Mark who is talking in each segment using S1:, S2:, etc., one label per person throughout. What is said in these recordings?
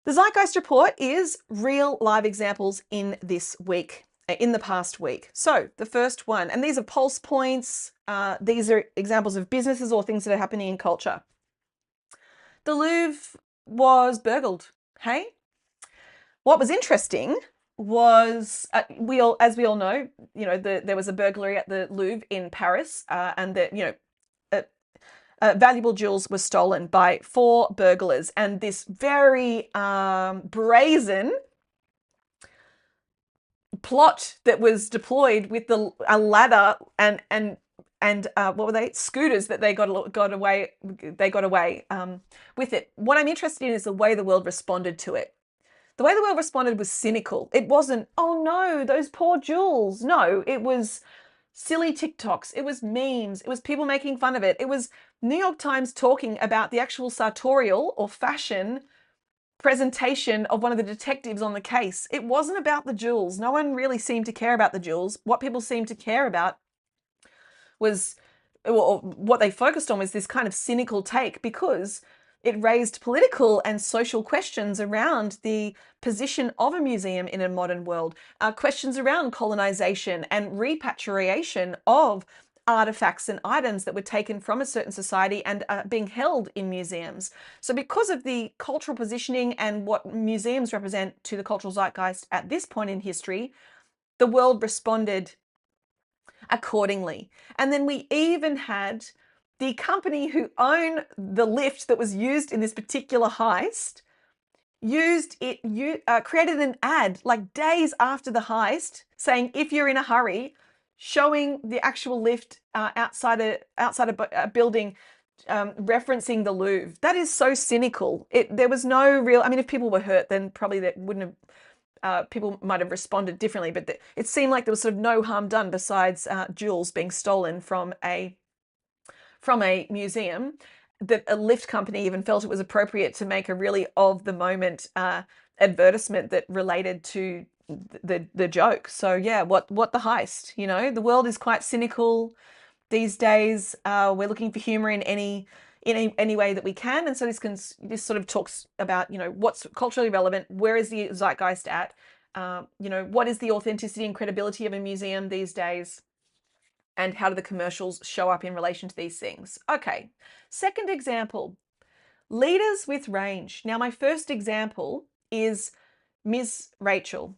S1: The Zeitgeist Report is real live examples in this week, in the past week. So the first one, and these are pulse points. These are examples of businesses or things that are happening in culture. The Louvre was burgled. Hey, what was interesting was as we all know, there was a burglary at the Louvre in Paris, and valuable jewels were stolen by 4 burglars, and this very brazen plot that was deployed with a ladder and what were they, scooters that they got away with it. What I'm interested in is the way the world responded to it. The way the world responded was cynical. It wasn't, oh no, those poor jewels. No, it was silly TikToks. It was memes. It was people making fun of it. It was New York Times talking about the actual sartorial or fashion presentation of one of the detectives on the case. It wasn't about the jewels. No one really seemed to care about the jewels. What people seemed to care about was, or what they focused on was this kind of cynical take, because it raised political and social questions around the position of a museum in a modern world, questions around colonization and repatriation of artifacts and items that were taken from a certain society and being held in museums. So because of the cultural positioning and what museums represent to the cultural zeitgeist at this point in history, the world responded accordingly. And then we even had the company who own the lift that was used in this particular heist created an ad like days after the heist saying, if you're in a hurry, showing the actual lift outside a building, referencing the Louvre. That is so cynical. There was no real, I mean, if people were hurt, then probably that wouldn't have, people might have responded differently, but it seemed like there was sort of no harm done besides jewels being stolen from a museum, that a lift company even felt it was appropriate to make a really of the moment advertisement that related to the joke. So yeah, what the heist? The world is quite cynical these days. We're looking for humor in any way that we can, and so this sort of talks about what's culturally relevant. Where is the zeitgeist at? What is the authenticity and credibility of a museum these days? And how do the commercials show up in relation to these things? Okay, second example, leaders with range. Now, my first example is Ms. Rachel,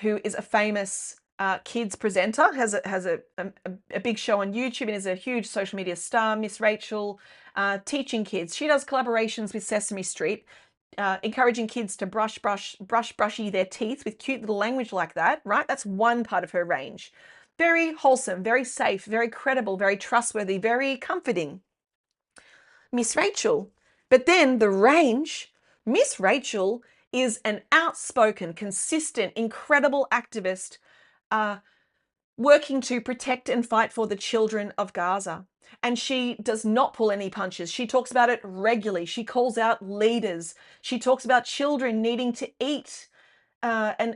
S1: who is a famous kids presenter, has a big show on YouTube and is a huge social media star. Miss Rachel, teaching kids. She does collaborations with Sesame Street, encouraging kids to brushy their teeth with cute little language like that, right? That's one part of her range. Very wholesome, very safe, very credible, very trustworthy, very comforting. Miss Rachel. But then the range, Miss Rachel is an outspoken, consistent, incredible activist, working to protect and fight for the children of Gaza. And she does not pull any punches. She talks about it regularly. She calls out leaders. She talks about children needing to eat, and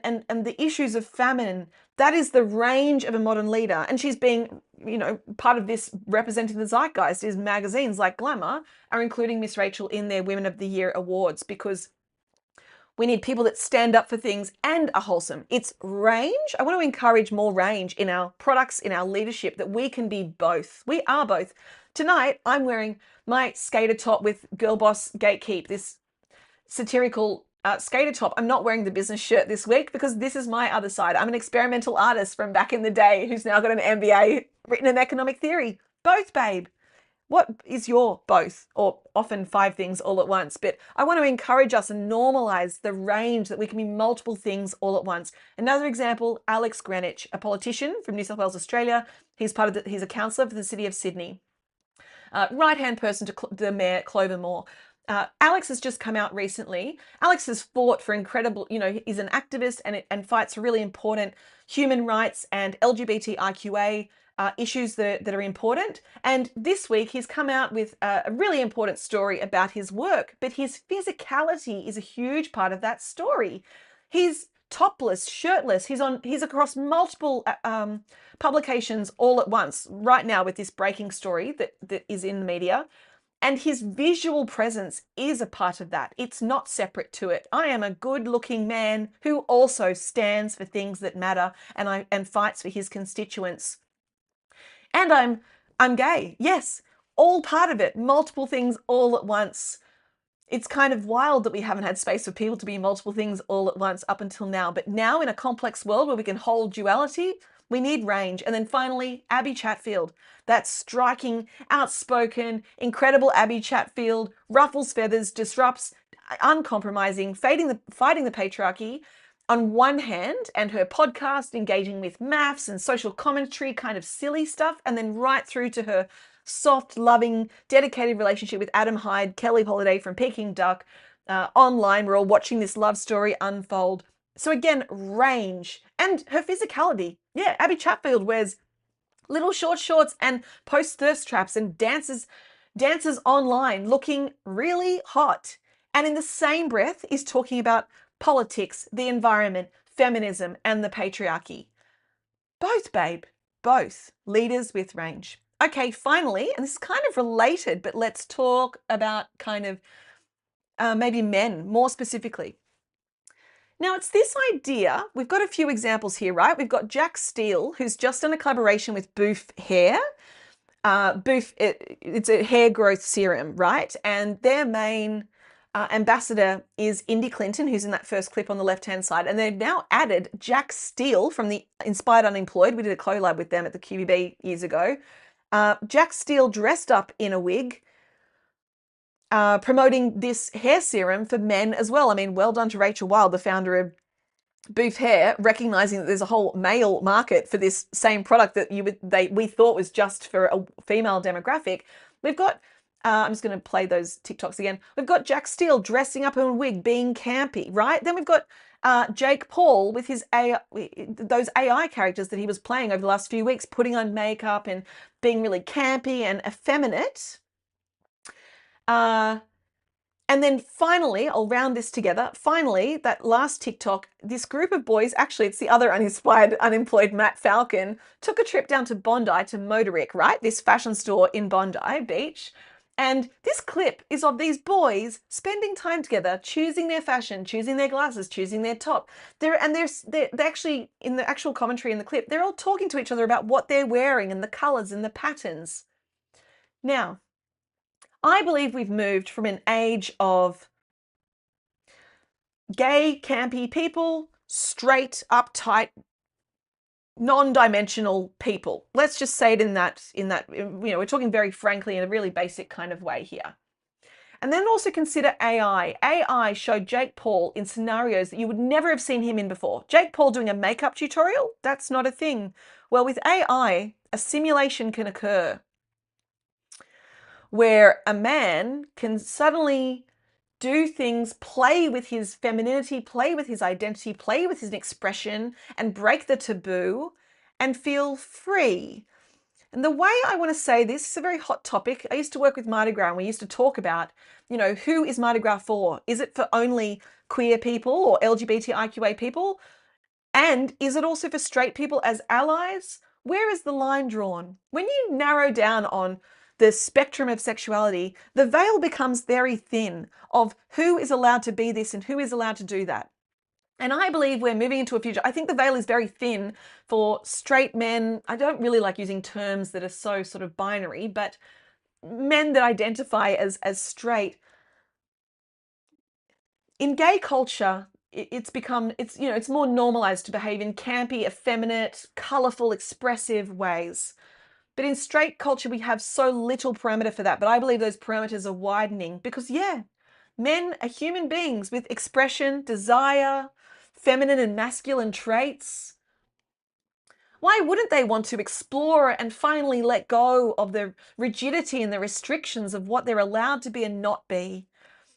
S1: the issues of famine. That is the range of a modern leader. And she's being, part of this representing the zeitgeist is magazines like Glamour are including Miss Rachel in their Women of the Year awards, because we need people that stand up for things and are wholesome. It's range. I want to encourage more range in our products, in our leadership, that we can be both. We are both. Tonight, I'm wearing my skater top with Girl Boss Gatekeep, this satirical skater top. I'm not wearing the business shirt this week because this is my other side. I'm an experimental artist from back in the day who's now got an MBA written in economic theory. Both, babe. What is your both? Or often 5 things all at once. But I want to encourage us and normalize the range that we can be multiple things all at once. Another example, Alex Greenwich, a politician from New South Wales, Australia. He's a councillor for the city of Sydney. Right-hand person to the Mayor, Clover Moore. Alex has just come out recently. Alex has fought for incredible, he's an activist and fights for really important human rights and LGBTIQA issues that are important. And this week he's come out with a really important story about his work, but his physicality is a huge part of that story. He's topless, shirtless. He's across multiple publications all at once right now with this breaking story that is in the media. And his visual presence is a part of that. It's not separate to it. I am a good-looking man who also stands for things that matter and fights for his constituents. And I'm gay. Yes, all part of it. Multiple things all at once. It's kind of wild that we haven't had space for people to be multiple things all at once up until now. But now, in a complex world where we can hold duality, we need range. And then finally, Abbie Chatfield. That striking, outspoken, incredible Abbie Chatfield, ruffles feathers, disrupts, uncompromising, fighting the patriarchy on one hand, and her podcast engaging with maths and social commentary, kind of silly stuff, and then right through to her soft, loving, dedicated relationship with Adam Hyde, Kelly Holiday from Peking Duck. Online, we're all watching this love story unfold. So again, range and her physicality. Yeah, Abbie Chatfield wears little short shorts and posts thirst traps and dances online looking really hot. And in the same breath is talking about politics, the environment, feminism, and the patriarchy. Both, babe. Both. Leaders with range. Okay, finally, and this is kind of related, but let's talk about kind of maybe men more specifically. Now, it's this idea, we've got a few examples here, right? We've got Jack Steele, who's just done a collaboration with Boof Hair. Boof, it's a hair growth serum, right? And their main ambassador is Indy Clinton, who's in that first clip on the left-hand side. And they've now added Jack Steele from the Inspired Unemployed. We did a collab with them at the QVB years ago. Jack Steele dressed up in a wig, promoting this hair serum for men as well. I mean, well done to Rachel Wild, the founder of Boof Hair, recognizing that there's a whole male market for this same product that we thought was just for a female demographic. We've got, I'm just going to play those TikToks again. We've got Jack Steele dressing up in a wig, being campy, right? Then we've got Jake Paul with his those AI characters that he was playing over the last few weeks, putting on makeup and being really campy and effeminate. And then finally, I'll round this together. Finally, that last TikTok, this group of boys, actually it's the other uninspired, unemployed Matt Falcon, took a trip down to Bondi to Motoric, right? This fashion store in Bondi Beach. And this clip is of these boys spending time together, choosing their fashion, choosing their glasses, choosing their top. They're actually, in the actual commentary in the clip, they're all talking to each other about what they're wearing and the colors and the patterns. Now, I believe we've moved from an age of gay, campy people, straight, uptight, non-dimensional people. Let's just say it in that, we're talking very frankly in a really basic kind of way here. And then also consider AI. AI showed Jake Paul in scenarios that you would never have seen him in before. Jake Paul doing a makeup tutorial? That's not a thing. Well, with AI, a simulation can occur where a man can suddenly do things, play with his femininity, play with his identity, play with his expression, and break the taboo and feel free. And the way I want to say this is a very hot topic. I used to work with Mardi Gras and we used to talk about, who is Mardi Gras for? Is it for only queer people or LGBTIQA people? And is it also for straight people as allies? Where is the line drawn? When you narrow down on the spectrum of sexuality, the veil becomes very thin of who is allowed to be this and who is allowed to do that. And I believe we're moving into a future. I think the veil is very thin for straight men. I don't really like using terms that are so sort of binary, but men that identify as straight. In gay culture, it's more normalized to behave in campy, effeminate, colorful, expressive ways. But in straight culture, we have so little parameter for that. But I believe those parameters are widening because, men are human beings with expression, desire, feminine and masculine traits. Why wouldn't they want to explore and finally let go of the rigidity and the restrictions of what they're allowed to be and not be?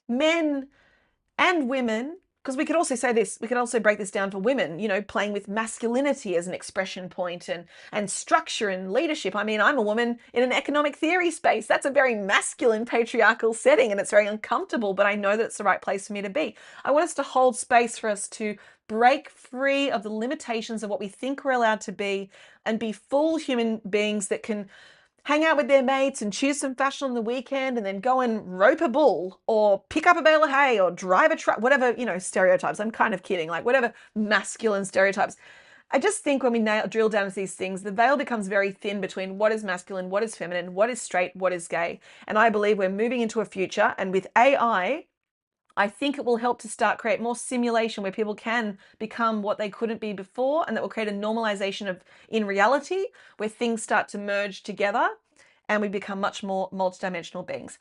S1: Men and women, because we could also say this, we could also break this down for women, playing with masculinity as an expression point and structure and leadership. I mean, I'm a woman in an economic theory space. That's a very masculine patriarchal setting and it's very uncomfortable, but I know that it's the right place for me to be. I want us to hold space for us to break free of the limitations of what we think we're allowed to be and be full human beings that can hang out with their mates and choose some fashion on the weekend and then go and rope a bull or pick up a bale of hay or drive a truck, whatever, stereotypes. I'm kind of kidding, like whatever masculine stereotypes. I just think when we drill down to these things, the veil becomes very thin between what is masculine, what is feminine, what is straight, what is gay. And I believe we're moving into a future, and with AI, I think it will help to create more simulation where people can become what they couldn't be before, and that will create a normalization of in reality where things start to merge together and we become much more multidimensional beings.